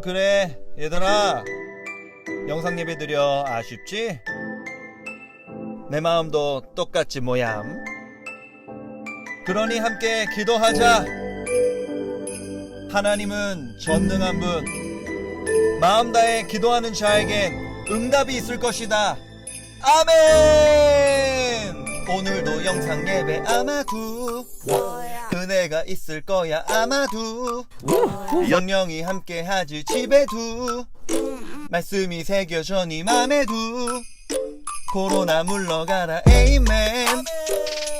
그래 얘들아, 영상 예배 드려 아쉽지? 내 마음도 똑같지 모양. 그러니 함께 기도하자. 하나님은 전능한 분, 마음 다해 기도하는 자에겐 응답이 있을 것이다. 아멘. 오늘도 영상 예배 아마도 은혜가 있을 거야 아마도. 성령이 함께 하지 집에도, 말씀이 새겨져 네 맘에도. 코로나 물러가라 에이멘.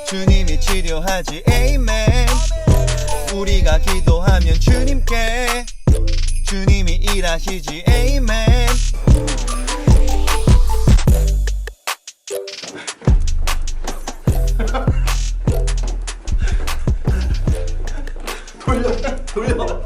주님이 치료하지 에이멘. 우리가 기도하면 주님께 주님이 일하시지 에이멘. 돌려.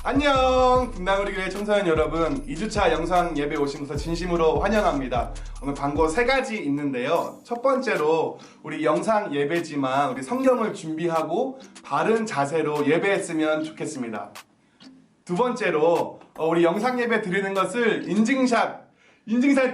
안녕, 분당우리 교회 청소년 여러분, 2주차 영상 예배 오신 것을 진심으로 환영합니다. 오늘 광고 3가지 있는데요. 첫 번째로 우리 영상 예배지만 우리 성경을 준비하고 바른 자세로 예배했으면 좋겠습니다. 두 번째로 우리 영상 예배 드리는 것을 인증샷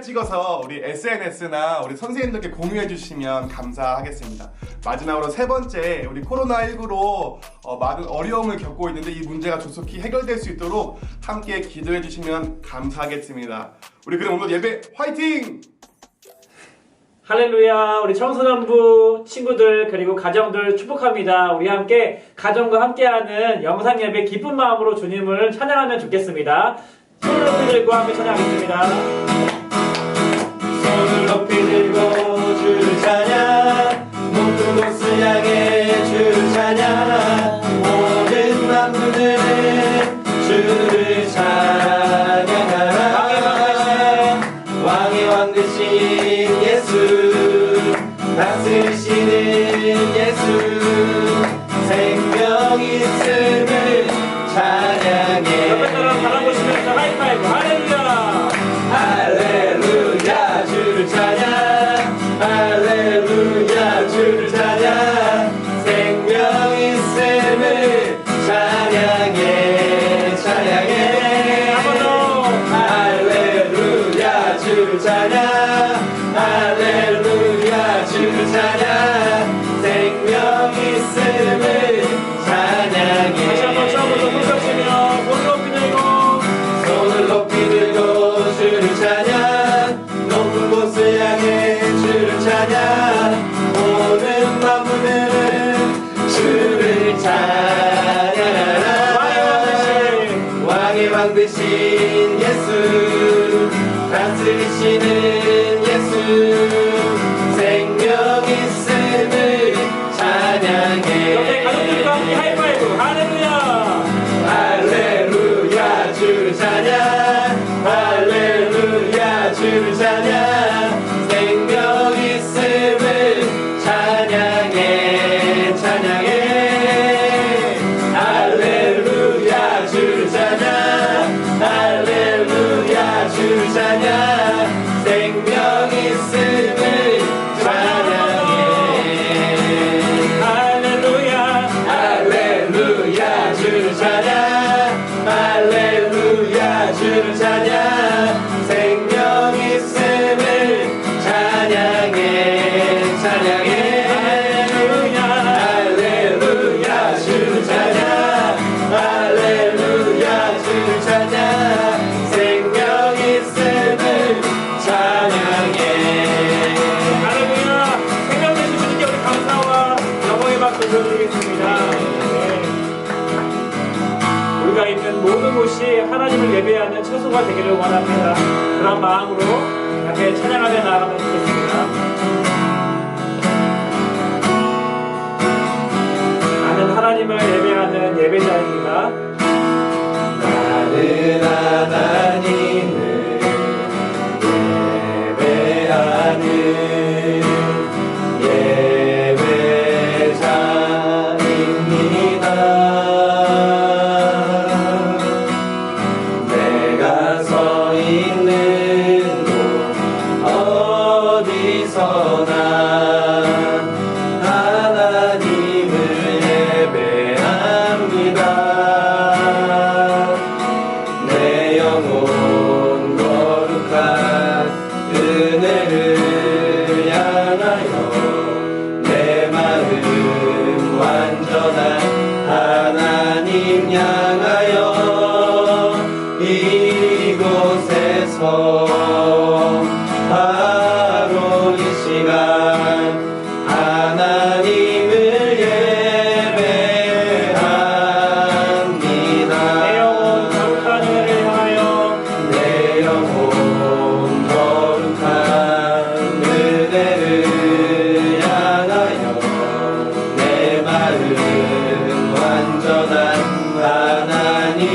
찍어서 우리 SNS나 우리 선생님들께 공유해 주시면 감사하겠습니다. 마지막으로 세 번째, 우리 코로나19로 많은 어려움을 겪고 있는데 이 문제가 조속히 해결될 수 있도록 함께 기도해 주시면 감사하겠습니다. 우리 그럼 오늘 예배 화이팅! 할렐루야. 우리 청소년부 친구들 그리고 가정들 축복합니다. 우리 함께 가정과 함께하는 영상 예배 기쁜 마음으로 주님을 찬양하면 좋겠습니다. 손을 높이 들고 함께 찬양하겠습니다. 손을 높이 들고 주를 찬양, 모든 곳을 향해 주를 찬양, 모든 만물들은 주를 찬양하라. 왕의 왕 되신 예수, 다스리시는 예수, 생명 있음을 찬양해. 옆에 사람 바라보시면서 하이파이브. 할렐루야. 할렐루야 주를 찬양, 할렐루야 주를 찬양, 생명 있음을 찬양해, 찬양해. 한번 더. 할렐루야 주를 찬양, 할렐루야 주를 찬양, 생명 있음을 찬양해. 다시 한번 처음부터 손 펴시며 손 높이 들고 손을 높이 들고 주를 찬양, 높은 곳을 향해 주를 찬양, 모든 만물들은 주를 찬양하라. 왕의 왕 되신 예수, 다스리시는 예수, 생명 있음을 찬양해. 옆에 가족들과 함께 하이파이브. 할렐루야. 할렐루야 주를 찬양, 할렐루야 주를 찬양, 생명 있음을 찬양해, 찬양해. 할렐루야 주를 찬양, 할렐루야 주를 찬양, 생명 있음을 찬양해. 할렐루야. 할렐루야 주를 찬양, 할렐루야 주를 찬양, 생명 있음을 찬양해, 찬양해. 할렐루야 주를 찬양, 할렐루야 주를 찬양, 생명 있음을 찬양해. 할렐루야. 생명되신 주님께 우리 감사와 영광의 박수 드리겠습니다. 우리가 있는 모든 곳이 하나님을 예배하는 처소가 되기를 원합니다. 그런 마음으로 함께 찬양하며 나아가면 좋겠습니다. 나는 하나님을 예배하는 예배자입니다. 나는 하나님을 예배하는 예배자입니다. 내가 서 있는 곳 어디서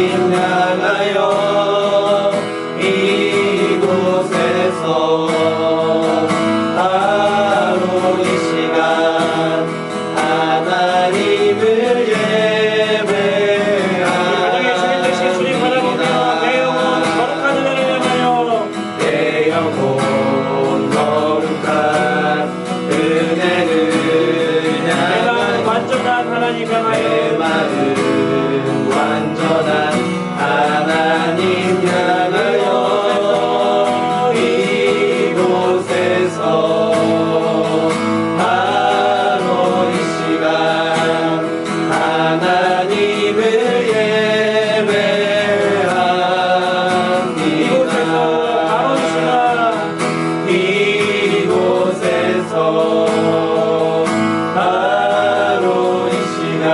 향하여 이곳에서 바로 이 시간 하나님을 가정의 주님 되신 주님 바라보며 내 영혼 거룩한 은혜를 향하여 내 영혼 거룩한 은혜를 내 마음 향하여 완전한 하나님 내 향하여 마음 완전한 하나님 향하여 이곳에서 바로 이 시간 하나님을 이곳에서 바로 이 시간 이곳에서 바로 이 시간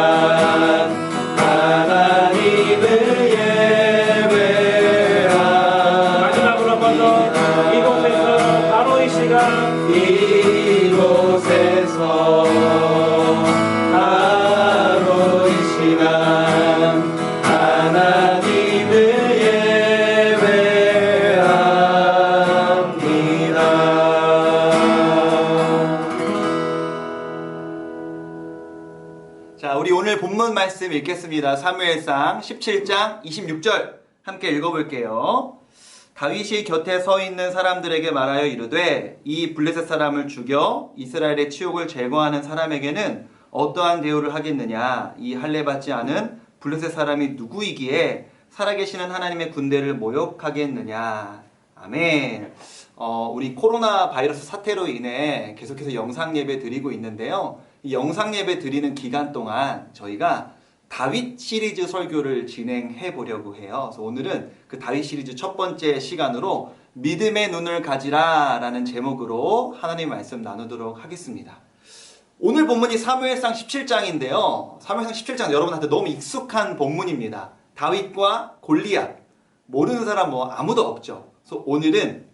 하나님을 마지막으로 한 번 더 이곳에서 바로 이 시간 이곳에서 바로 이 시간 하나님을 예배합니다. 자, 우리 오늘 본문 말씀 읽겠습니다. 사무엘상 17장 26절 함께 읽어볼게요. 다윗이 곁에 서 있는 사람들에게 말하여 이르되 이 블레셋 사람을 죽여 이스라엘의 치욕을 제거하는 사람에게는 어떠한 대우를 하겠느냐? 이 할례 받지 않은 블레셋 사람이 누구이기에 살아계시는 하나님의 군대를 모욕하겠느냐? 아멘. 우리 코로나 바이러스 사태로 인해 계속해서 영상 예배 드리고 있는데요. 이 영상 예배 드리는 기간 동안 저희가 다윗 시리즈 설교를 진행해 보려고 해요. 그래서 오늘은 그 다윗 시리즈 첫 번째 시간으로 믿음의 눈을 가지라 라는 제목으로 하나님 말씀 나누도록 하겠습니다. 오늘 본문이 사무엘상 17장인데요. 사무엘상 17장 여러분한테 너무 익숙한 본문입니다. 다윗과 골리앗. 모르는 사람 아무도 없죠. 그래서 오늘은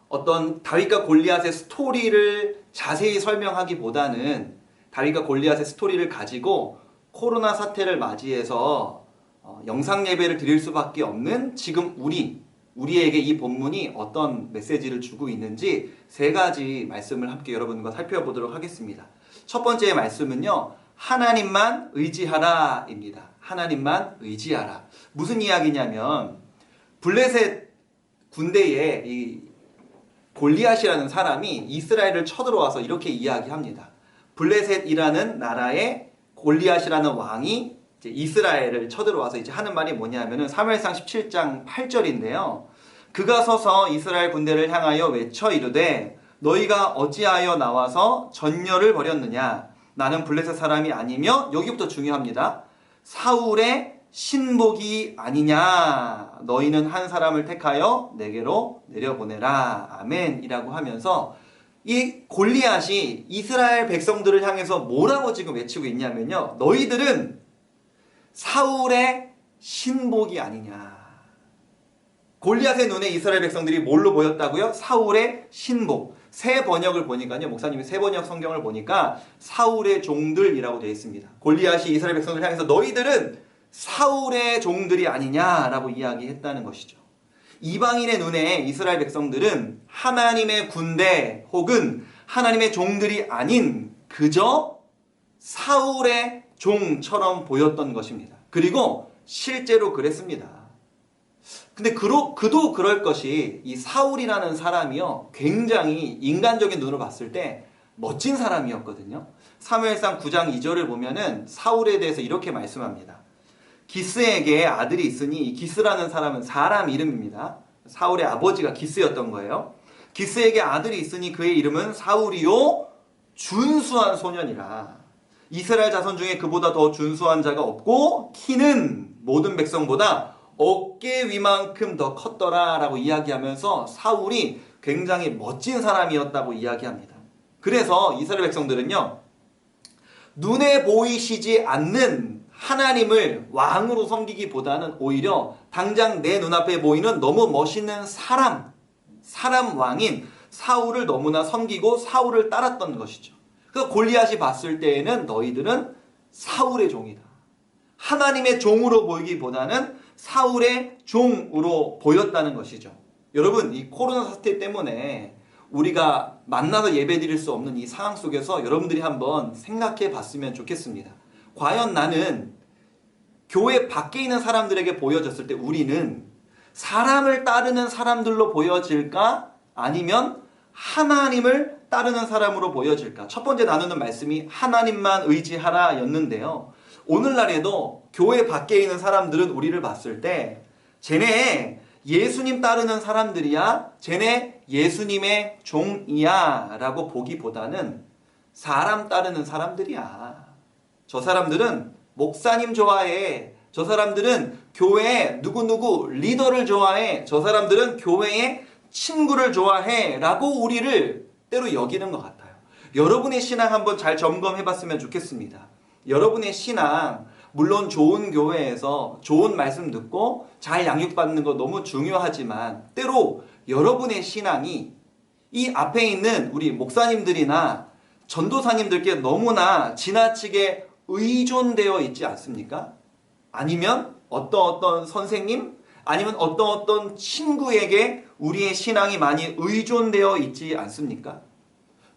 어떤 다윗과 골리앗의 스토리를 자세히 설명하기보다는 다윗과 골리앗의 스토리를 가지고 코로나 사태를 맞이해서 영상 예배를 드릴 수밖에 없는 지금 우리에게 이 본문이 어떤 메시지를 주고 있는지 세 가지 말씀을 함께 여러분과 살펴보도록 하겠습니다. 첫 번째 말씀은요, 하나님만 의지하라 입니다. 하나님만 의지하라. 무슨 이야기냐면 블레셋 군대에 이 골리앗이라는 사람이 이스라엘을 쳐들어와서 이렇게 이야기합니다. 블레셋이라는 나라에 골리앗이라는 왕이 이제 이스라엘을 쳐들어와서 이제 하는 말이 뭐냐면은 사무엘상 17장 8절인데요. 그가 서서 이스라엘 군대를 향하여 외쳐 이르되 너희가 어찌하여 나와서 전열을 벌였느냐? 나는 블레셋 사람이 아니며, 여기부터 중요합니다. 사울의 신복이 아니냐? 너희는 한 사람을 택하여 내게로 내려보내라. 아멘. 이라고 하면서 이 골리앗이 이스라엘 백성들을 향해서 뭐라고 지금 외치고 있냐면요, 너희들은 사울의 신복이 아니냐. 골리앗의 눈에 이스라엘 백성들이 뭘로 보였다고요? 사울의 신복. 새 번역을 보니까요, 목사님이 새 번역 성경을 보니까 사울의 종들이라고 되어 있습니다. 골리앗이 이스라엘 백성들을 향해서 너희들은 사울의 종들이 아니냐라고 이야기했다는 것이죠. 이방인의 눈에 이스라엘 백성들은 하나님의 군대 혹은 하나님의 종들이 아닌 그저 사울의 종처럼 보였던 것입니다. 그리고 실제로 그랬습니다. 근데 그도 그럴 것이, 이 사울이라는 사람이요, 굉장히 인간적인 눈으로 봤을 때 멋진 사람이었거든요. 사무엘상 9장 2절을 보면은 사울에 대해서 이렇게 말씀합니다. 기스에게 아들이 있으니, 이 기스라는 사람은 사람 이름입니다. 사울의 아버지가 기스였던 거예요. 기스에게 아들이 있으니 그의 이름은 사울이요 준수한 소년이라. 이스라엘 자손 중에 그보다 더 준수한 자가 없고 키는 모든 백성보다 어깨 위만큼 더 컸더라 라고 이야기하면서 사울이 굉장히 멋진 사람이었다고 이야기합니다. 그래서 이스라엘 백성들은요, 눈에 보이시지 않는 하나님을 왕으로 섬기기보다는 오히려 당장 내 눈앞에 보이는 너무 멋있는 사람 왕인 사울을 너무나 섬기고 사울을 따랐던 것이죠. 그래서 골리앗이 봤을 때에는 너희들은 사울의 종이다. 하나님의 종으로 보이기보다는 사울의 종으로 보였다는 것이죠. 여러분, 이 코로나 사태 때문에 우리가 만나서 예배드릴 수 없는 이 상황 속에서 여러분들이 한번 생각해 봤으면 좋겠습니다. 과연 나는 교회 밖에 있는 사람들에게 보여졌을 때 우리는 사람을 따르는 사람들로 보여질까? 아니면 하나님을 따르는 사람으로 보여질까? 첫 번째 나누는 말씀이 하나님만 의지하라 였는데요. 오늘날에도 교회 밖에 있는 사람들은 우리를 봤을 때 쟤네 예수님 따르는 사람들이야? 쟤네 예수님의 종이야? 라고 보기보다는 사람 따르는 사람들이야. 저 사람들은 목사님 좋아해. 저 사람들은 교회에 누구누구 리더를 좋아해. 저 사람들은 교회의 친구를 좋아해. 라고 우리를 때로 여기는 것 같아요. 여러분의 신앙 한번 잘 점검해 봤으면 좋겠습니다. 여러분의 신앙, 물론 좋은 교회에서 좋은 말씀 듣고 잘 양육받는 거 너무 중요하지만 때로 여러분의 신앙이 이 앞에 있는 우리 목사님들이나 전도사님들께 너무나 지나치게 의존되어 있지 않습니까? 아니면 어떤 선생님, 아니면 어떤 친구에게 우리의 신앙이 많이 의존되어 있지 않습니까?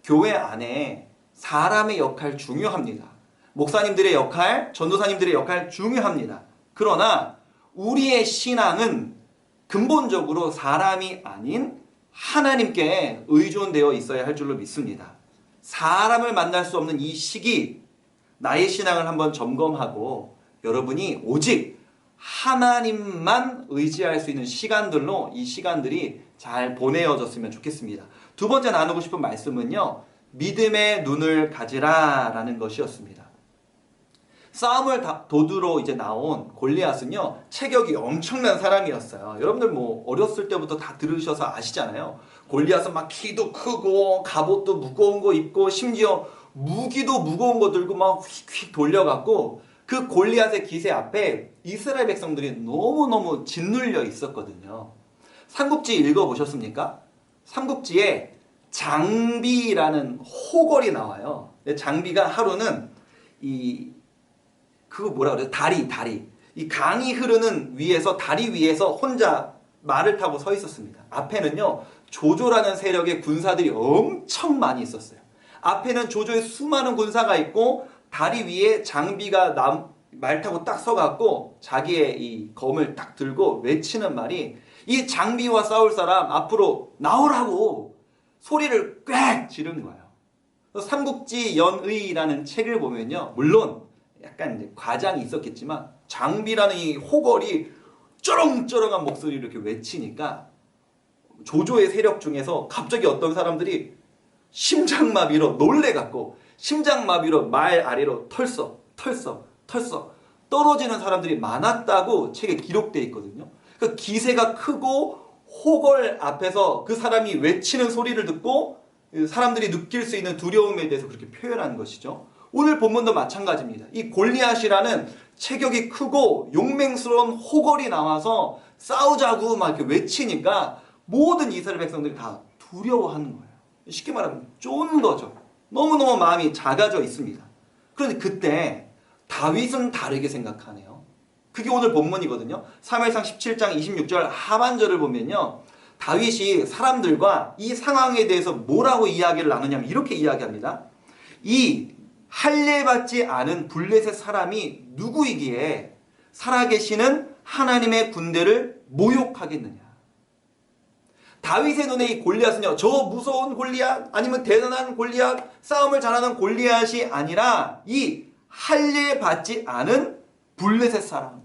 교회 안에 사람의 역할 중요합니다. 목사님들의 역할, 전도사님들의 역할 중요합니다. 그러나 우리의 신앙은 근본적으로 사람이 아닌 하나님께 의존되어 있어야 할 줄로 믿습니다. 사람을 만날 수 없는 이 시기, 나의 신앙을 한번 점검하고 여러분이 오직 하나님만 의지할 수 있는 시간들로 이 시간들이 잘 보내어졌으면 좋겠습니다. 두 번째 나누고 싶은 말씀은요, 믿음의 눈을 가지라 라는 것이었습니다. 싸움을 도두로 이제 나온 골리앗은요, 체격이 엄청난 사람이었어요. 여러분들 뭐 어렸을 때부터 다 들으셔서 아시잖아요. 골리앗은 막 키도 크고 갑옷도 무거운 거 입고 심지어 무기도 무거운 거 들고 막 휙휙 돌려갖고 그 골리앗의 기세 앞에 이스라엘 백성들이 너무너무 짓눌려 있었거든요. 삼국지 읽어보셨습니까? 삼국지에 장비라는 호걸이 나와요. 장비가 하루는 그거 뭐라 그래요? 다리. 이 강이 흐르는 위에서, 다리 위에서 혼자 말을 타고 서 있었습니다. 앞에는요, 조조라는 세력의 군사들이 엄청 많이 있었어요. 앞에는 조조의 수많은 군사가 있고, 다리 위에 장비가 말 타고 딱 서갖고, 자기의 이 검을 딱 들고 외치는 말이, 이 장비와 싸울 사람 앞으로 나오라고 소리를 꽥 지른 거예요. 삼국지 연의라는 책을 보면요, 물론 약간 이제 과장이 있었겠지만 장비라는 이 호걸이 쩌렁쩌렁한 목소리로 이렇게 외치니까 조조의 세력 중에서 갑자기 어떤 사람들이 심장마비로 놀래갖고 심장마비로 말 아래로 털썩 떨어지는 사람들이 많았다고 책에 기록되어 있거든요. 그 기세가 크고 호걸 앞에서 그 사람이 외치는 소리를 듣고 사람들이 느낄 수 있는 두려움에 대해서 그렇게 표현하는 것이죠. 오늘 본문도 마찬가지입니다. 이 골리앗이라는 체격이 크고 용맹스러운 호걸이 나와서 싸우자고 막 이렇게 외치니까 모든 이스라엘 백성들이 다 두려워하는 거예요. 쉽게 말하면 쫀 거죠. 너무너무 마음이 작아져 있습니다. 그런데 그때 다윗은 다르게 생각하네요. 그게 오늘 본문이거든요. 사무엘상 17장 26절 하반절을 보면요, 다윗이 사람들과 이 상황에 대해서 뭐라고 이야기를 나누냐면 이렇게 이야기합니다. 이 할례받지 않은 블레셋 사람이 누구이기에 살아계시는 하나님의 군대를 모욕하겠느냐. 다윗의 눈에 이 골리앗은요, 저 무서운 골리앗, 아니면 대단한 골리앗, 싸움을 잘하는 골리앗이 아니라 이 할례받지 않은 블레셋 사람,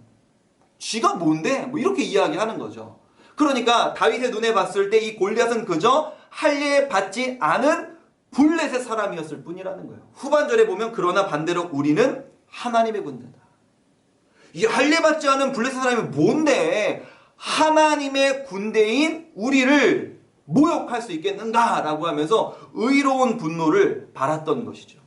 쥐가 뭔데? 뭐 이렇게 이야기하는 거죠. 그러니까 다윗의 눈에 봤을 때 이 골리앗은 그저 할례받지 않은 블레셋 사람이었을 뿐이라는 거예요. 후반절에 보면 그러나 반대로 우리는 하나님의 군대다. 이 할례받지 않은 블레셋 사람이 뭔데 하나님의 군대인 우리를 모욕할 수 있겠는가라고 하면서 의로운 분노를 발았던 것이죠.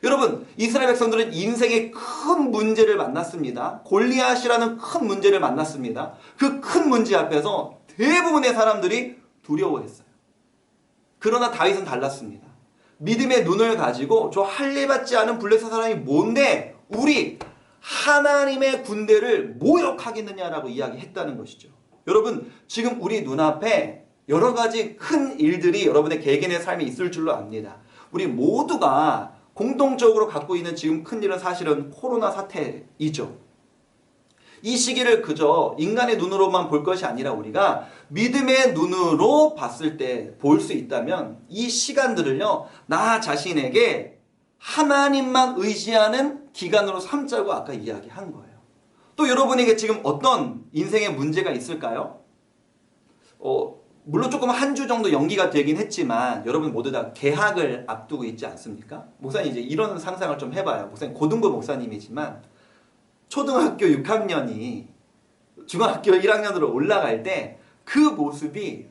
여러분, 이스라엘 백성들은 인생의 큰 문제를 만났습니다. 골리앗이라는 큰 문제를 만났습니다. 그 큰 문제 앞에서 대부분의 사람들이 두려워했어요. 그러나 다윗은 달랐습니다. 믿음의 눈을 가지고 저 할례받지 않은 블레셋 사람이 뭔데 우리 하나님의 군대를 모욕하겠느냐라고 이야기했다는 것이죠. 여러분, 지금 우리 눈앞에 여러 가지 큰 일들이 여러분의 개개인의 삶에 있을 줄로 압니다. 우리 모두가 공동적으로 갖고 있는 지금 큰 일은 사실은 코로나 사태이죠. 이 시기를 그저 인간의 눈으로만 볼 것이 아니라 우리가 믿음의 눈으로 봤을 때 볼 수 있다면 이 시간들을요, 나 자신에게 하나님만 의지하는 기간으로 삼자고 아까 이야기한 거예요. 또 여러분에게 지금 어떤 인생의 문제가 있을까요? 물론 조금 한 주 정도 연기가 되긴 했지만 여러분 모두 다 개학을 앞두고 있지 않습니까? 목사님 이제 이런 상상을 좀 해봐요. 목사님 고등부 목사님이지만 초등학교 6학년이 중학교 1학년으로 올라갈 때 그 모습이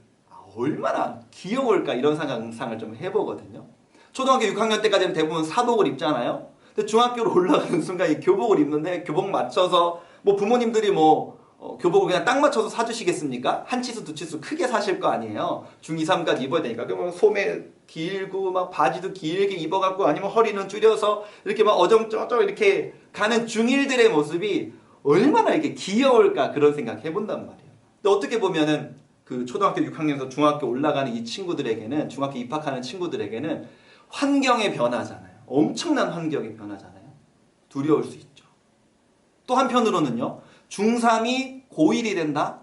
얼마나 귀여울까 이런 상상을 좀 해보거든요. 초등학교 6학년 때까지는 대부분 사복을 입잖아요. 근데 중학교로 올라가는 순간 이 교복을 입는데 교복 맞춰서 뭐 부모님들이 교복을 그냥 딱 맞춰서 사주시겠습니까? 한 치수 두 치수 크게 사실 거 아니에요. 중2, 3까지 입어야 되니까. 그러면 소매 길고 막 바지도 길게 입어갖고 아니면 허리는 줄여서 이렇게 막 어정쩡쩡 이렇게 가는 중1들의 모습이 얼마나 이렇게 귀여울까 그런 생각 해본단 말이에요. 근데 어떻게 보면은 그 초등학교 6학년에서 중학교 올라가는 이 친구들에게는, 중학교 입학하는 친구들에게는 환경의 변화잖아요. 엄청난 환경의 변화잖아요. 두려울 수 있죠. 또 한편으로는요, 중3이 고1이 된다?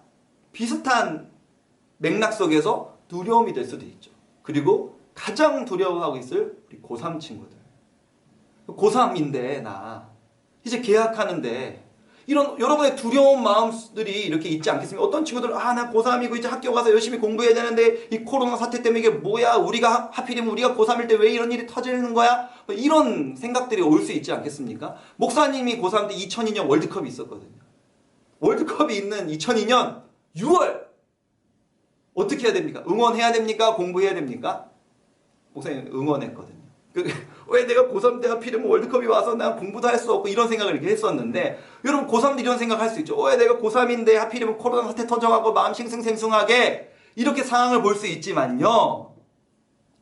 비슷한 맥락 속에서 두려움이 될 수도 있죠. 그리고 가장 두려워하고 있을 우리 고3 친구들. 고3인데 나 이제 개학하는데 이런 여러분의 두려운 마음들이 이렇게 있지 않겠습니까? 어떤 친구들 나 고3이고 이제 학교 가서 열심히 공부해야 되는데 이 코로나 사태 때문에 이게 뭐야? 우리가 하필이면 우리가 고3일 때 왜 이런 일이 터지는 거야? 이런 생각들이 올 수 있지 않겠습니까? 목사님이 고3 때 2002년 월드컵이 있었거든요. 월드컵이 있는 2002년 6월 어떻게 해야 됩니까? 응원해야 됩니까? 공부해야 됩니까? 목사님 응원했거든요. 왜 내가 고3 때 하필이면 월드컵이 와서 난 공부도 할 수 없고 이런 생각을 이렇게 했었는데, 여러분 고3들 이런 생각할 수 있죠. 왜 내가 고3인데 하필이면 코로나 사태 터져가고 마음 싱숭생숭하게 이렇게 상황을 볼 수 있지만요,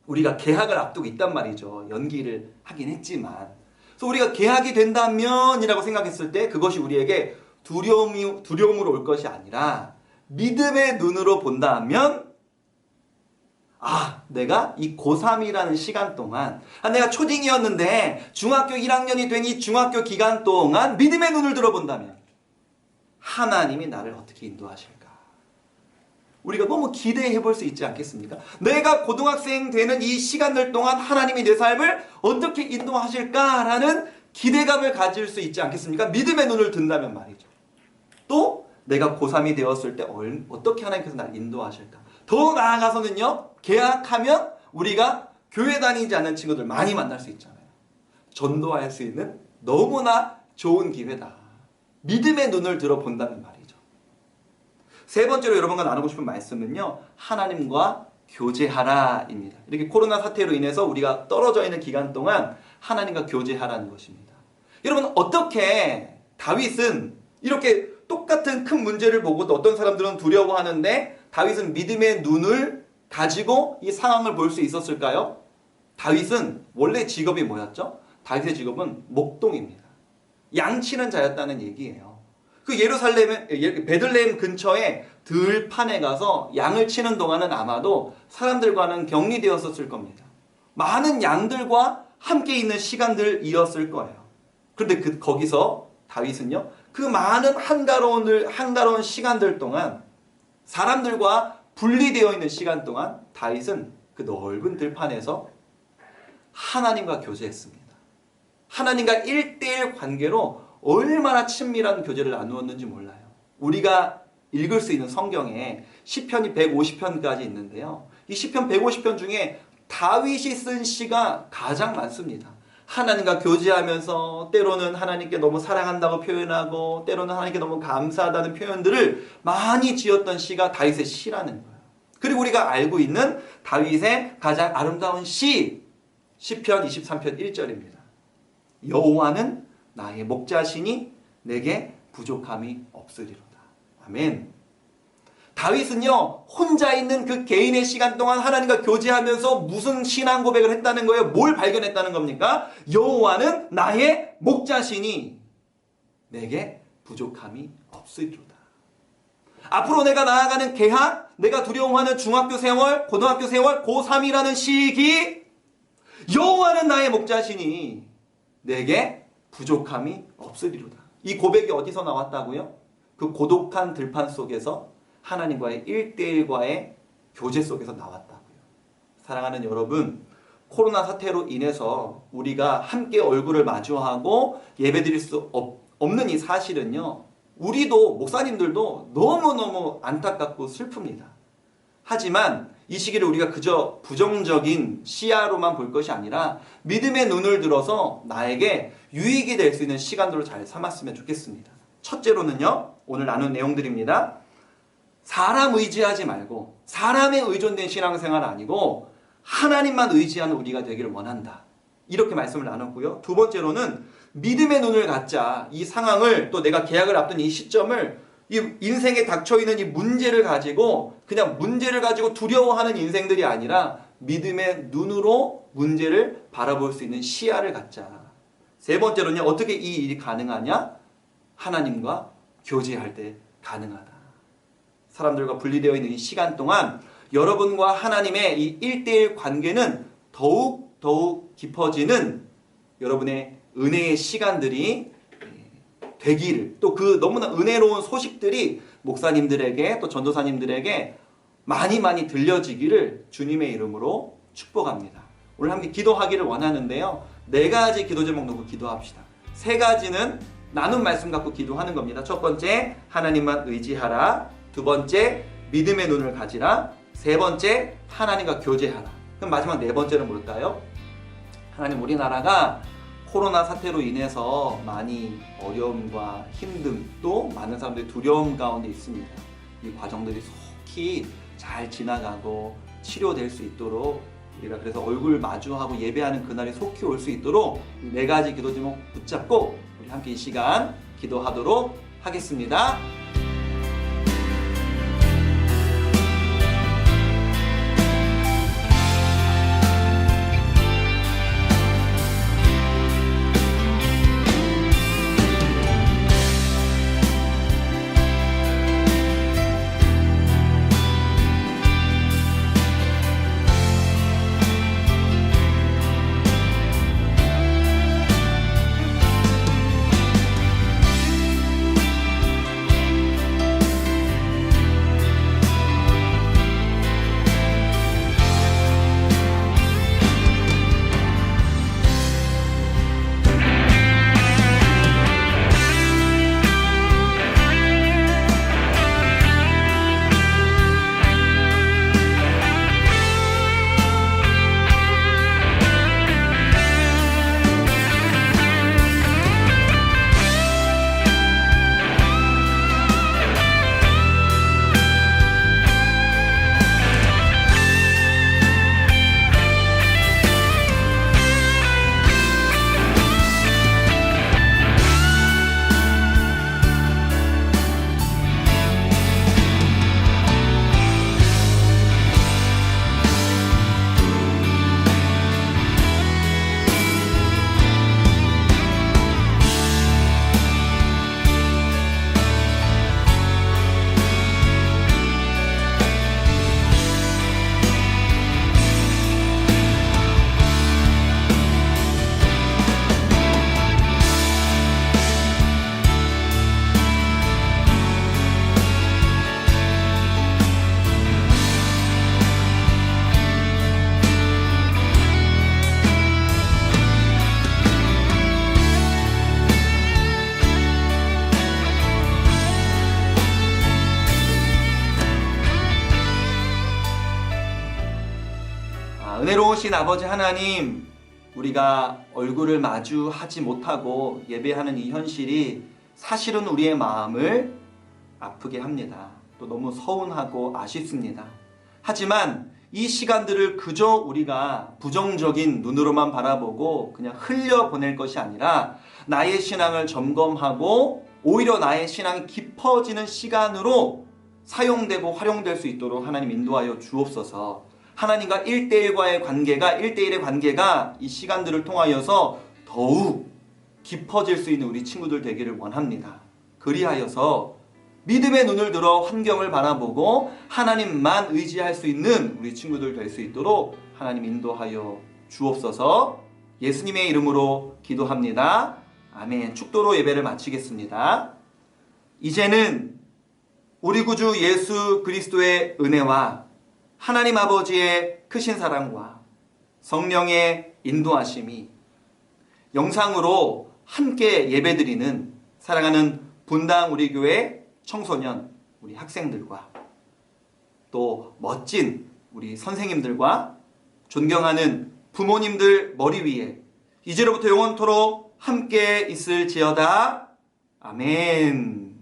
우리가 개학을 앞두고 있단 말이죠. 연기를 하긴 했지만. 그래서 우리가 개학이 된다면이라고 생각했을 때 그것이 우리에게 두려움으로 올 것이 아니라 믿음의 눈으로 본다면, 내가 이 고3이라는 시간 동안, 내가 초딩이었는데 중학교 1학년이 된 이 중학교 기간 동안 믿음의 눈을 들어본다면 하나님이 나를 어떻게 인도하실까? 우리가 너무 기대해 볼 수 있지 않겠습니까? 내가 고등학생 되는 이 시간들 동안 하나님이 내 삶을 어떻게 인도하실까라는 기대감을 가질 수 있지 않겠습니까? 믿음의 눈을 든다면 말이죠. 또 내가 고3이 되었을 때 어떻게 하나님께서 나를 인도하실까? 더 나아가서는요, 개학하면 우리가 교회 다니지 않는 친구들 많이 만날 수 있잖아요. 전도할 수 있는 너무나 좋은 기회다. 믿음의 눈을 들어본다는 말이죠. 세 번째로 여러분과 나누고 싶은 말씀은요, 하나님과 교제하라입니다. 이렇게 코로나 사태로 인해서 우리가 떨어져 있는 기간 동안 하나님과 교제하라는 것입니다. 여러분, 어떻게 다윗은 이렇게 똑같은 큰 문제를 보고 또 어떤 사람들은 두려워하는데 다윗은 믿음의 눈을 가지고 이 상황을 볼 수 있었을까요? 다윗은 원래 직업이 뭐였죠? 다윗의 직업은 목동입니다. 양치는 자였다는 얘기예요. 그 베들레헴 근처에 들판에 가서 양을 치는 동안은 아마도 사람들과는 격리되었었을 겁니다. 많은 양들과 함께 있는 시간들이었을 거예요. 그런데 거기서 다윗은요, 그 많은 한가로운 시간들 동안, 사람들과 분리되어 있는 시간 동안 다윗은 그 넓은 들판에서 하나님과 교제했습니다. 하나님과 1대1 관계로 얼마나 친밀한 교제를 나누었는지 몰라요. 우리가 읽을 수 있는 성경에 시편이 150편까지 있는데요, 이 시편 150편 중에 다윗이 쓴 시가 가장 많습니다. 하나님과 교제하면서 때로는 하나님께 너무 사랑한다고 표현하고 때로는 하나님께 너무 감사하다는 표현들을 많이 지었던 시가 다윗의 시라는 거예요. 그리고 우리가 알고 있는 다윗의 가장 아름다운 시편 23편 1절입니다. 여호와는 나의 목자시니 내게 부족함이 없으리로다. 아멘. 다윗은요, 혼자 있는 그 개인의 시간 동안 하나님과 교제하면서 무슨 신앙 고백을 했다는 거예요? 뭘 발견했다는 겁니까? 여호와는 나의 목자시니 내게 부족함이 없으리로다. 앞으로 내가 나아가는 개학, 내가 두려워하는 중학교 생활, 고등학교 생활, 고3이라는 시기, 여호와는 나의 목자시니 내게 부족함이 없으리로다. 이 고백이 어디서 나왔다고요? 그 고독한 들판 속에서 하나님과의 1대1과의 교제 속에서 나왔다고요. 사랑하는 여러분, 코로나 사태로 인해서 우리가 함께 얼굴을 마주하고 예배드릴 수 없는 이 사실은요, 우리도 목사님들도 너무너무 안타깝고 슬픕니다. 하지만 이 시기를 우리가 그저 부정적인 시야로만 볼 것이 아니라 믿음의 눈을 들어서 나에게 유익이 될 수 있는 시간들로 잘 삼았으면 좋겠습니다. 첫째로는요, 오늘 나눈 내용들입니다. 사람 의지하지 말고 사람에 의존된 신앙생활 아니고 하나님만 의지하는 우리가 되기를 원한다. 이렇게 말씀을 나눴고요. 두 번째로는 믿음의 눈을 갖자. 이 상황을, 또 내가 계약을 앞둔 이 시점을, 이 인생에 닥쳐있는 이 문제를 가지고 그냥 문제를 가지고 두려워하는 인생들이 아니라 믿음의 눈으로 문제를 바라볼 수 있는 시야를 갖자. 세 번째로는요, 어떻게 이 일이 가능하냐? 하나님과 교제할 때 가능하다. 사람들과 분리되어 있는 이 시간 동안 여러분과 하나님의 이 1대1 관계는 더욱 깊어지는 여러분의 은혜의 시간들이 되기를, 또 그 너무나 은혜로운 소식들이 목사님들에게 또 전도사님들에게 많이 들려지기를 주님의 이름으로 축복합니다. 오늘 함께 기도하기를 원하는데요, 4가지 기도 제목 놓고 기도합시다. 3가지는 나눈 말씀 갖고 기도하는 겁니다. 첫 번째, 하나님만 의지하라. 두 번째, 믿음의 눈을 가지라. 세 번째, 하나님과 교제하라. 그럼 마지막 4번째는 뭘까요? 하나님, 우리나라가 코로나 사태로 인해서 많이 어려움과 힘듦, 또 많은 사람들이 두려움 가운데 있습니다. 이 과정들이 속히 잘 지나가고 치료될 수 있도록, 우리가 그래서 얼굴 마주하고 예배하는 그날이 속히 올 수 있도록 4가지 기도 제목 붙잡고 우리 함께 이 시간 기도하도록 하겠습니다. 은혜로우신 아버지 하나님, 우리가 얼굴을 마주하지 못하고 예배하는 이 현실이 사실은 우리의 마음을 아프게 합니다. 또 너무 서운하고 아쉽습니다. 하지만 이 시간들을 그저 우리가 부정적인 눈으로만 바라보고 그냥 흘려보낼 것이 아니라 나의 신앙을 점검하고 오히려 나의 신앙이 깊어지는 시간으로 사용되고 활용될 수 있도록 하나님 인도하여 주옵소서. 하나님과 1대1과의 관계가, 1대1의 관계가 이 시간들을 통하여서 더욱 깊어질 수 있는 우리 친구들 되기를 원합니다. 그리하여서 믿음의 눈을 들어 환경을 바라보고 하나님만 의지할 수 있는 우리 친구들 될 수 있도록 하나님 인도하여 주옵소서. 예수님의 이름으로 기도합니다. 아멘. 축도로 예배를 마치겠습니다. 이제는 우리 구주 예수 그리스도의 은혜와 하나님 아버지의 크신 사랑과 성령의 인도하심이 영상으로 함께 예배드리는 사랑하는 분당 우리 교회 청소년, 우리 학생들과 또 멋진 우리 선생님들과 존경하는 부모님들 머리 위에 이제로부터 영원토록 함께 있을지어다. 아멘.